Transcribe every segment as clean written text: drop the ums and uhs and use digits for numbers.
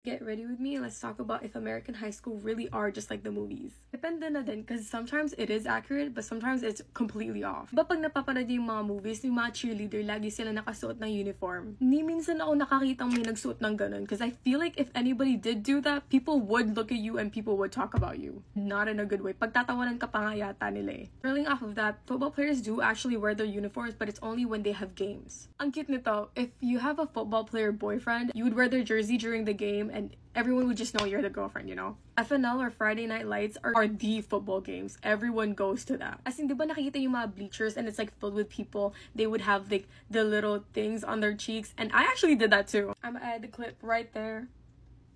Get ready with me and let's talk about if American high school really are just like the movies. Depende na din because sometimes it is accurate but sometimes it's completely off. Diba pag napapanood yung mga movies, yung mga cheerleader, lagi sila nakasuot ng uniform. Ni minsan ako nakakitang may nagsuot ng ganun because I feel like if anybody did do that, people would look at you and people would talk about you. Not in a good way. Pagtatawanan ka pa nga yata nila eh. Trailing off of that, football players do actually wear their uniforms but it's only when they have games. Ang cute nito, if you have a football player boyfriend, you would wear their jersey during the game and everyone would just know you're the girlfriend, you know? FNL or Friday Night Lights are the football games. Everyone goes to that. As in, di ba nakikita yung mga bleachers and it's like filled with people? They would have like the little things on their cheeks. And I actually did that too. I'm gonna add the clip right there.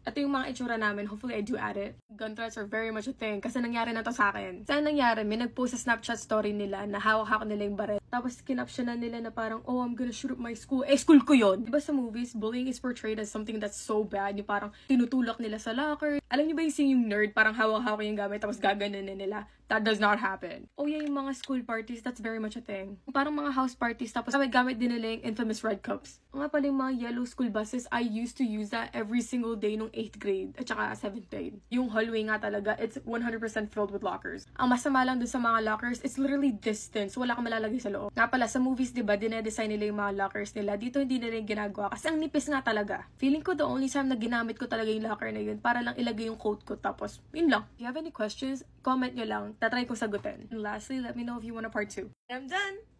Ito yung mga itsura namin. Hopefully, I do add it. Gun threats are very much a thing kasi nangyari na to sa akin. Saan nangyari? May nag-post sa Snapchat story nila na hawak-hawak nila yung baril. Tapos, kinaptionan nila na parang, oh, I'm gonna shoot up my school. Eh, school ko yun! Diba sa movies, bullying is portrayed as something that's so bad. Yung parang tinutulak nila sa locker. Alam niyo ba yung scene yung nerd? Parang hawak-hawak yung gamit tapos gaganan nila. That does not happen. Oh yeah, yung mga school parties, that's very much a thing. Parang mga house parties, tapos gamit din nila yung infamous red cups. Nga pala yung mga yellow school buses, I used to use that every single day nung 8th grade at saka 7th grade. Yung hallway nga talaga, it's 100% filled with lockers. Ang masama lang dun sa mga lockers, it's literally distance. Wala kang malalagay sa loob. Nga pala, sa movies, diba, dinedesign nila yung mga lockers nila. Dito hindi nila yung ginagawa kasi ang nipis nga talaga. Feeling ko the only time na ginamit ko talaga yung locker na yun para lang ilagay yung coat ko. Tapos, yun lang. If you have any questions, comment nyo lang. Tatry ko sagutin. And lastly, let me know if you want a part 2. I'm done!